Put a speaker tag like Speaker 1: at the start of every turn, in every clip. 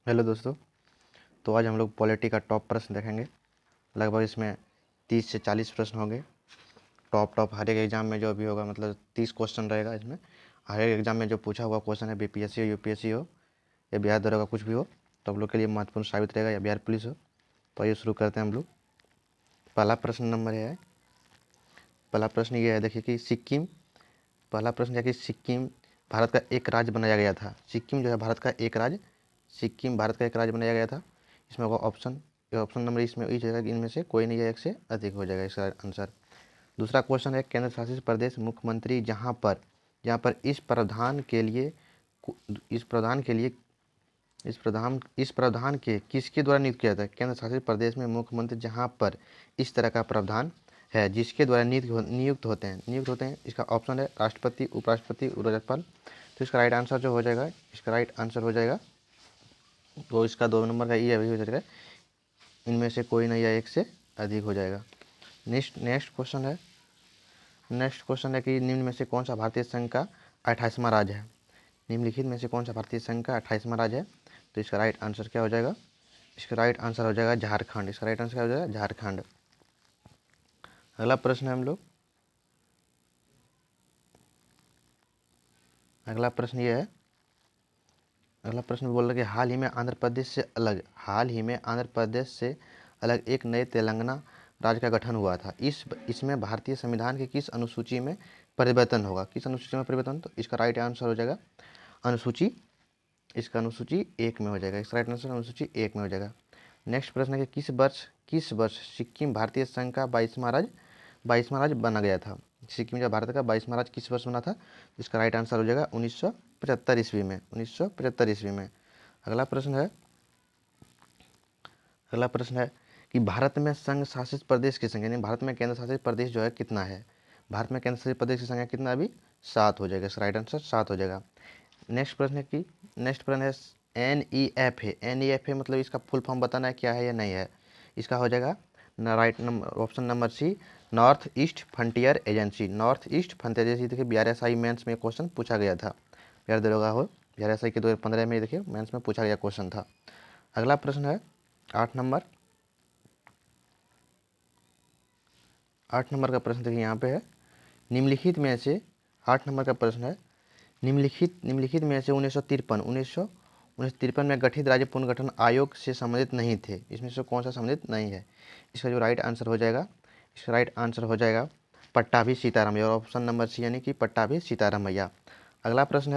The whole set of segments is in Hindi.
Speaker 1: हेलो दोस्तों। तो आज हम लोग पॉलिटी का टॉप प्रश्न देखेंगे। लगभग इसमें 30 से 40 प्रश्न होंगे। टॉप हर एक एग्ज़ाम में जो भी होगा, मतलब 30 क्वेश्चन रहेगा इसमें। हर एक एग्ज़ाम में जो पूछा हुआ क्वेश्चन है, बीपीएससी हो, यूपीएससी हो या बिहार दरोगा कुछ भी हो, तो आप लोग के लिए महत्वपूर्ण साबित रहेगा, या बिहार पुलिस हो। तो आइए शुरू करते हैं हम लोग। पहला प्रश्न नंबर है पहला प्रश्न ये है, देखिए कि सिक्किम। पहला प्रश्न है कि सिक्किम भारत का एक राज्य बनाया गया था। सिक्किम जो है भारत का एक राज्य सिक्किम भारत का एक राज्य बनाया गया था। इसमें होगा ऑप्शन नंबर, इसमें इस जाएगा कि इनमें से कोई नहीं है, एक से अधिक हो जाएगा इसका आंसर। दूसरा क्वेश्चन है, केंद्र शासित प्रदेश मुख्यमंत्री जहाँ पर इस प्रधान के लिए इस प्रावधान के किसके द्वारा नियुक्त किया था। केंद्र शासित प्रदेश में मुख्यमंत्री जहाँ पर इस तरह का प्रावधान है जिसके द्वारा नियुक्त होते हैं। इसका ऑप्शन है राष्ट्रपति, उपराष्ट्रपति, राज्यपाल। तो इसका राइट आंसर जो हो जाएगा, इसका राइट आंसर हो जाएगा तो इसका 2 नंबर का ये अभी हो जाएगा, इनमें से कोई नहीं है, एक से अधिक हो जाएगा। नेक्स्ट क्वेश्चन है कि निम्न में से कौन सा भारतीय संघ का 28वां राज्य है। निम्नलिखित में से कौन सा भारतीय संघ का 28वां राज्य है। तो इसका राइट आंसर क्या हो जाएगा, इसका राइट आंसर हो जाएगा झारखंड। इसका राइट आंसर क्या हो जाएगा, झारखंड। अगला प्रश्न है हम लोग अगला प्रश्न ये है अगला प्रश्न बोल रहा है कि हाल ही में आंध्र प्रदेश से अलग एक नए तेलंगाना राज्य का गठन हुआ था। इसमें भारतीय संविधान के किस अनुसूची में परिवर्तन होगा। किस अनुसूची में परिवर्तन, तो इसका राइट आंसर हो जाएगा अनुसूची इसका अनुसूची 1 में हो जाएगा। इसका राइट आंसर अनुसूची 1 में हो जाएगा। नेक्स्ट प्रश्न है कि किस वर्ष सिक्किम भारतीय संघ का 22वां राज्य बना गया था। सिक्किम जो भारत का 22वां राज्य किस वर्ष बना था। इसका राइट आंसर हो जाएगा 1975 ईस्वी में। 1975 ईस्वी में। अगला प्रश्न है कि भारत में संघ शासित प्रदेश की संख्या, यानी भारत में केंद्र शासित प्रदेश जो है कितना है। भारत में केंद्र शासित प्रदेश की संख्या कितना, अभी 7 हो जाएगा। इसका राइट आंसर 7 हो जाएगा। नेक्स्ट प्रश्न है NEFA मतलब इसका फुल फॉर्म बताना है क्या है या नहीं है। इसका हो जाएगा option number C, North East Frontier Agency. North East Frontier Agency. देखिए BRSI मेंस में क्वेश्चन पूछा गया था, बिहार दरोगा हो BRSI के 2015 में, देखिए मेंस में पूछा गया क्वेश्चन था। अगला प्रश्न है 8 नंबर 8 नंबर का प्रश्न देखिए यहाँ पे है, निम्नलिखित में से 8 नंबर का प्रश्न है, निम्नलिखित में से 1953 में गठित राज्य पुनर्गठन आयोग से संबंधित नहीं थे। इसमें से कौन सा संबंधित नहीं है। इसका जो राइट आंसर हो जाएगा पट्टाभी सीताराम, और ऑप्शन नंबर सी, यानी कि पट्टाभी सीताराम भैया। अगला प्रश्न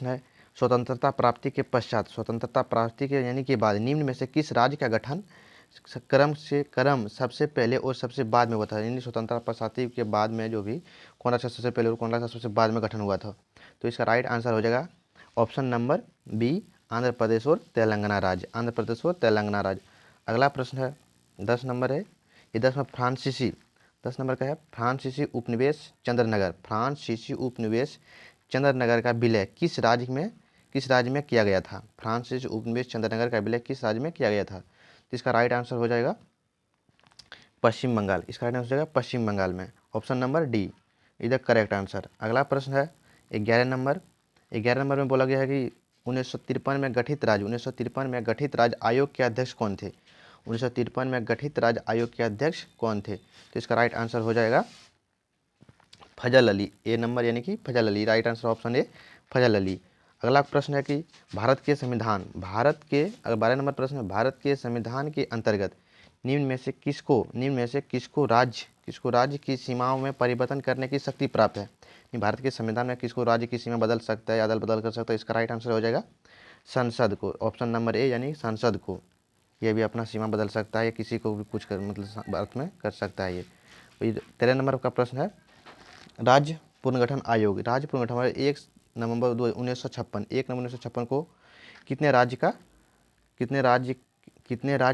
Speaker 1: है स्वतंत्रता प्राप्ति के यानी के बाद निम्न में से किस राज्य का गठन क्रम सबसे पहले और सबसे बाद में हुआ था। यानी स्वतंत्रता प्राप्ति के बाद में जो भी कौन राज्य सबसे पहले और कौन राज्य सबसे बाद में गठन हुआ था। तो इसका राइट आंसर हो जाएगा option number B, Andhra Pradesh और तेलंगाना राज्य। अगला प्रश्न है 10 नंबर है, ये 10 नंबर का है, फ्रांसीसी उपनिवेश चंद्रनगर का विलय किस राज्य में किया गया था। फ्रांसीसी उपनिवेश चंद्रनगर का विलय किस राज्य में किया गया था। तो इसका राइट आंसर हो जाएगा पश्चिम बंगाल। इसका राइट आंसर हो जाएगा पश्चिम बंगाल में, option number D is the correct answer. अगला प्रश्न है 11 नंबर में बोला गया है कि 1953 में गठित राज्य आयोग के अध्यक्ष कौन थे। 1953 में गठित राज्य आयोग के अध्यक्ष कौन थे। तो इसका राइट आंसर हो जाएगा फजल अली, ए नंबर, यानी कि Fazal Ali. Right answer option A, Fazal Ali. अगला प्रश्न है कि भारत के 12 नंबर प्रश्न है, भारत के संविधान के अंतर्गत निम्न में से किसको राज्य की सीमाओं में परिवर्तन करने की शक्ति प्राप्त है। भारत के संविधान में किसको राज्य की सीमा बदल सकता है, अदल बदल कर सकता है। इसका राइट आंसर हो जाएगा संसद को, ऑप्शन नंबर ए, यानी संसद को। यह भी अपना सीमा बदल सकता है, या किसी को भी कुछ कर मतलब अर्थ में कर सकता है ये। 13 नंबर का प्रश्न है राज्य पुनर्गठन आयोग। 1 नवंबर 1956 को कितने राज्य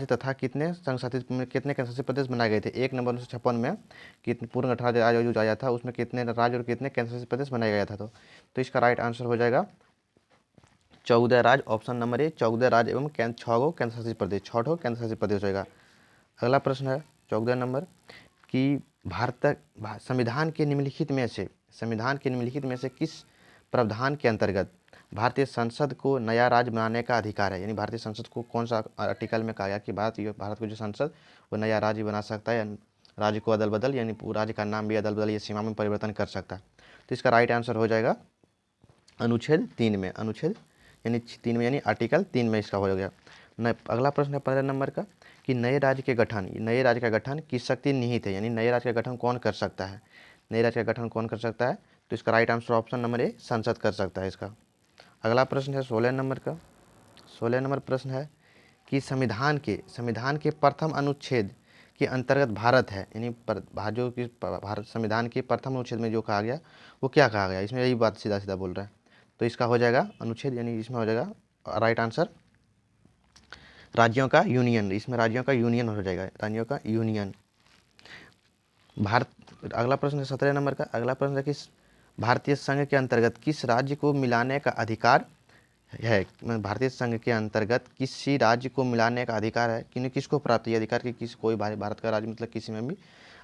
Speaker 1: तथा कितने केंद्र शासित प्रदेश बनाए गए थे। 1 नवंबर 1956 में कितने पुनर्गठन आयोग जो आया था, उसमें कितने राज्य और कितने केंद्र शासित प्रदेश बनाया गया था। तो इसका राइट आंसर हो जाएगा 14 राज्य, ऑप्शन नंबर ए, 14 राज्य एवं 6 केंद्र शासित प्रदेश, 6 केंद्र शासित प्रदेश होगा। अगला प्रश्न है 14 नंबर कि संविधान के निम्नलिखित में से किस प्रावधान के अंतर्गत भारतीय संसद को नया राज्य बनाने का अधिकार है। यानी भारतीय संसद को कौन सा आर्टिकल में कहा गया कि भारत को जो संसद वो नया राज्य बना सकता है, राज्य को अदल बदल यानी राज्य का नाम भी अदल बदल या सीमा में परिवर्तन कर सकता है। तो इसका राइट आंसर हो जाएगा अनुच्छेद 3 में, अनुच्छेद यानी 3 में यानी आर्टिकल 3 में इसका हो गया। अगला प्रश्न है 15 नंबर का कि नए राज्य का गठन किस शक्ति निहित है, यानी नए राज्य का गठन कौन कर सकता है, नए राज्य का गठन कौन कर सकता है। तो इसका right answer option number A संसद कर सकता है इसका। अगला प्रश्न है 16 नंबर का, 16 नंबर प्रश्न है कि संविधान के प्रथम अनुच्छेद के अंतर्गत भारत है, यानी जो कि भारत संविधान के प्रथम अनुच्छेद में जो कहा गया वो क्या कहा गया, इसमें यही बात सीधा सीधा बोल रहा है। तो इसका हो जाएगा अनुच्छेद यानी इसमें हो जाएगा राइट आंसर राज्यों का यूनियन, इसमें राज्यों का यूनियन हो जाएगा, राज्यों का यूनियन। अगला प्रश्न है 17 नंबर का, अगला प्रश्न है कि भारतीय संघ के अंतर्गत किस राज्य को मिलाने का अधिकार है। भारतीय संघ के अंतर्गत किसी राज्य को मिलाने का अधिकार है कि किसको प्राप्त है अधिकार कि किसी कोई भारत का राज्य मतलब किसी में भी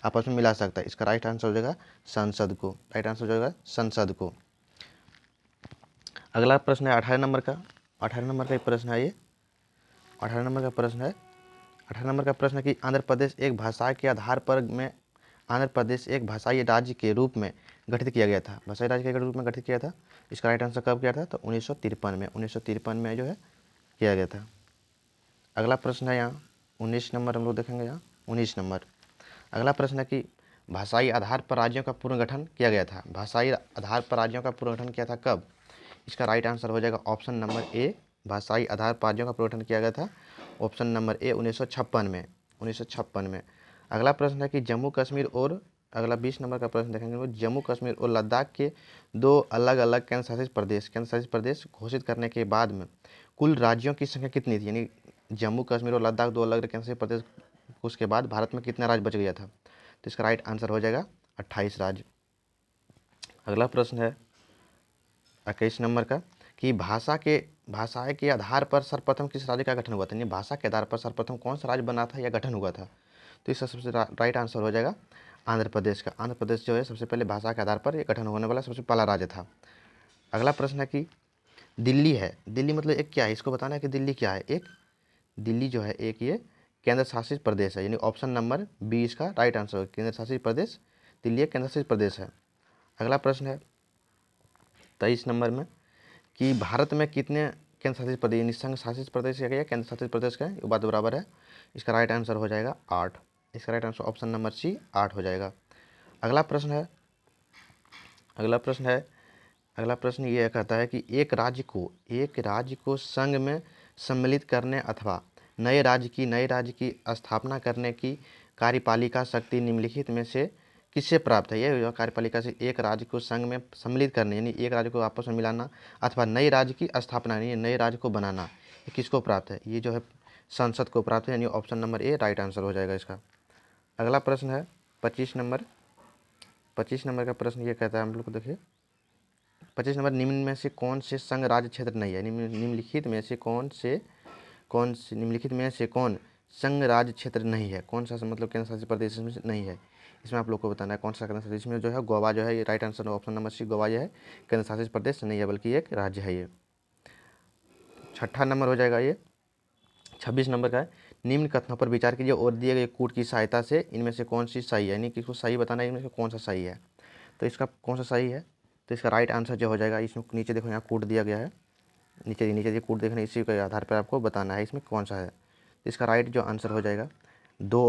Speaker 1: आपस में मिला सकता है। इसका राइट आंसर हो जाएगा संसद को, राइट आंसर हो जाएगा संसद को। अगला प्रश्न है 18 नंबर का, 18 नंबर का एक प्रश्न है ये, 18 नंबर का प्रश्न है, 18 नंबर का प्रश्न है कि आंध्र प्रदेश एक भाषा के आधार पर में आंध्र प्रदेश एक भाषाई राज्य के रूप में गठित किया गया था, भाषाई राज्य के रूप में गठित किया था। इसका राइट आंसर कब किया था, तो 1953 में, 1953 में जो है किया गया था। अगला प्रश्न है यहाँ 19 नंबर हम लोग देखेंगे यहाँ 19 नंबर। अगला प्रश्न है कि भाषाई आधार पर राज्यों का पुनर्गठन किया गया था, भाषाई आधार पर राज्यों का पुनर्गठन किया था कब। इसका राइट आंसर हो जाएगा ऑप्शन नंबर ए, भाषाई आधार पर राज्यों का पुनर्गठन किया गया था ऑप्शन नंबर ए 1956 में, 1956 में। अगला प्रश्न है कि जम्मू कश्मीर और अगला 20 नंबर का प्रश्न देखेंगे वो जम्मू कश्मीर और लद्दाख के दो अलग अलग केंद्र शासित प्रदेश घोषित करने के बाद में कुल राज्यों की संख्या कितनी थी, यानी जम्मू कश्मीर और लद्दाख दो अलग केंद्र शासित प्रदेश उसके बाद भारत में कितना राज्य बच गया था। तो इसका राइट आंसर हो जाएगा 28 राज्य। अगला प्रश्न है 21 नंबर का कि भाषा के आधार पर सर्वप्रथम किस राज्य का गठन हुआ था, यानी भाषा के आधार पर सर्वप्रथम कौन सा राज्य बना था या गठन हुआ था। तो इसका सबसे राइट आंसर हो जाएगा आंध्र प्रदेश का। आंध्र प्रदेश जो है सबसे पहले भाषा के आधार पर ये गठन होने वाला सबसे पहला राज्य था। अगला प्रश्न है कि दिल्ली है, दिल्ली मतलब एक क्या है, इसको बताना है कि दिल्ली क्या है। एक दिल्ली जो है एक ये केंद्र शासित प्रदेश है, यानी ऑप्शन नंबर बी इसका राइट आंसर है, केंद्र शासित प्रदेश दिल्ली एक केंद्र शासित प्रदेश है। अगला प्रश्न है 23 नंबर में कि भारत में कितने केंद्र शासित प्रदेश, यानी संघ शासित प्रदेश या केंद्र शासित प्रदेश का ये बात बराबर है। इसका राइट आंसर हो जाएगा 8, इसका right answer option number C 8 हो जाएगा। अगला प्रश्न है अगला प्रश्न ये कहता है कि एक राज्य को संघ में सम्मिलित करने अथवा नए राज्य की स्थापना करने की कार्यपालिका शक्ति निम्नलिखित में से किससे प्राप्त है। यह कार्यपालिका से एक राज्य को संघ में सम्मिलित करने यानी एक राज्य को आपस में मिलाना अथवा नए राज्य की स्थापना यानी नए राज्य को बनाना, ये किसको प्राप्त है, ये जो है संसद को प्राप्त है, यानी option number A right answer हो जाएगा इसका। अगला प्रश्न है 25 नंबर का प्रश्न ये कहता है हम लोग को देखिए 25 नंबर निम्न में से कौन से संघ राज्य क्षेत्र नहीं है, निम्नलिखित में से कौन संघ राज्य क्षेत्र नहीं है, कौन सा मतलब केंद्र शासित प्रदेश में नहीं है। इसमें आप लोग को बताना है कौन सा केंद्र शासित, इसमें जो है गोवा जो है ये right answer option number C Goa जो है केंद्र शासित प्रदेश नहीं है बल्कि एक राज्य है ये। 6ठा नंबर हो जाएगा ये 26 नंबर का है निम्न कथनों पर विचार कीजिए और दिए गए कूट की सहायता से इनमें से कौन सी सही है, यानी किसको सही बताना है इनमें से कौन सा सही है। तो इसका कौन सा सही है, तो इसका राइट आंसर जो हो जाएगा इसमें नीचे देखो यहाँ कूट दिया गया है, नीचे कूट देखना इसी के आधार पर आपको बताना है इसमें कौन सा है। तो इसका राइट जो आंसर हो जाएगा 2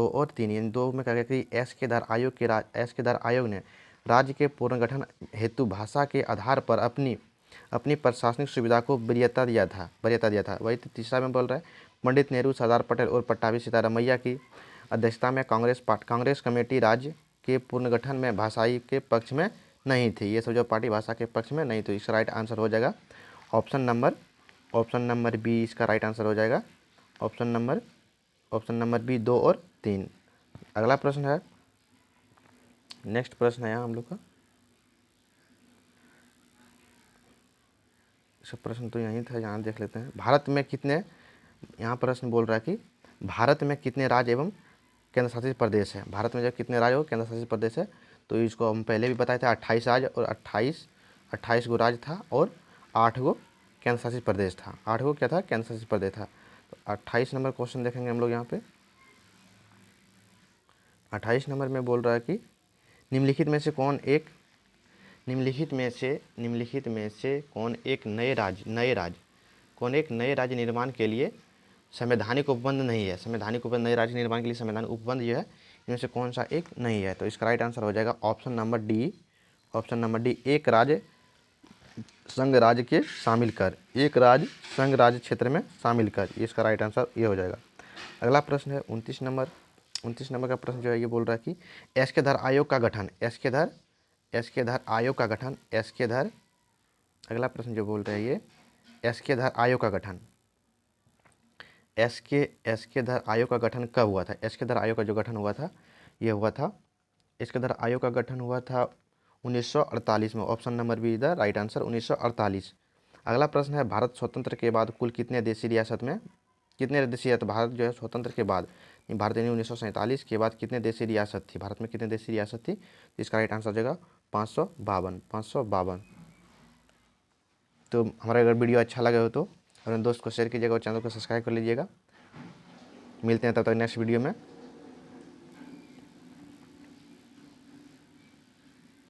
Speaker 1: और 3, यानी 2 में क्या गया कि एस के दार आयोग ने राज्य के पुनर्गठन हेतु भाषा के आधार पर अपनी प्रशासनिक सुविधा को वरीयता दिया था। वही तीसरा में बोल रहा है पंडित नेहरू, सरदार पटेल और पट्टाभी सीतारामैया की अध्यक्षता में कांग्रेस कमेटी राज्य के पुनर्गठन में भाषाई के पक्ष में नहीं थी, ये सब जो पार्टी भाषा के पक्ष में नहीं थी। इसका राइट आंसर हो जाएगा ऑप्शन नंबर बी इसका राइट आंसर हो जाएगा ऑप्शन नंबर बी 2 और 3। अगला प्रश्न है नेक्स्ट प्रश्न है यहाँ हम लोग का, सब प्रश्न तो यहीं था, यहाँ देख लेते हैं। भारत में कितने, यहाँ प्रश्न बोल रहा है कि भारत में कितने राज्य एवं केंद्र शासित प्रदेश है, भारत में जो कितने राज्य और केंद्र शासित प्रदेश है। तो इसको हम पहले भी बताए थे 28 राज्य और 28 गो राज्य था और 8 गो केंद्र शासित प्रदेश था। 8 गो क्या था? केंद्र शासित प्रदेश था। तो 28 नंबर क्वेश्चन देखेंगे हम लोग यहाँ पे। 28 नंबर में बोल रहा है कि निम्नलिखित में से कौन एक नए राज्य निर्माण के लिए संवैधानिक उपबंध नहीं है। संवैधानिक उपबंध नए राज्य निर्माण के लिए संवैधानिक उपबंध जो है इनमें से कौन सा एक नहीं है? तो इसका राइट आंसर हो जाएगा ऑप्शन नंबर डी। एक राज्य संघ राज्य के शामिल कर, एक राज्य संघ राज्य क्षेत्र में शामिल कर, ये इसका राइट आंसर ये हो जाएगा। अगला प्रश्न है 29 नंबर का प्रश्न जो है ये बोल रहा है कि एसके-धर आयोग का गठन, एसके-धर आयोग का गठन, अगला प्रश्न जो बोल रहे हैं ये एसके-धर आयोग का गठन, एसके-धर आयोग का गठन कब हुआ था? एसके-धर आयोग का जो गठन हुआ था ये हुआ था, एसके-धर आयोग का गठन हुआ था 1948 में। ऑप्शन नंबर बी इधर राइट आंसर 1948। अगला प्रश्न है भारत स्वतंत्र के बाद कुल कितने देशी रियासत में भारत जो है स्वतंत्र के बाद, भारत यानी 1947 के बाद कितने देशी रियासत थी? भारत में कितने देशी रियासत थी? इसका राइट आंसर हो जाएगा 552। तो हमारा अगर वीडियो अच्छा लगे हो तो अपने दोस्त को शेयर कीजिएगा और चैनल को सब्सक्राइब कर लीजिएगा। मिलते हैं तब तक नेक्स्ट वीडियो में।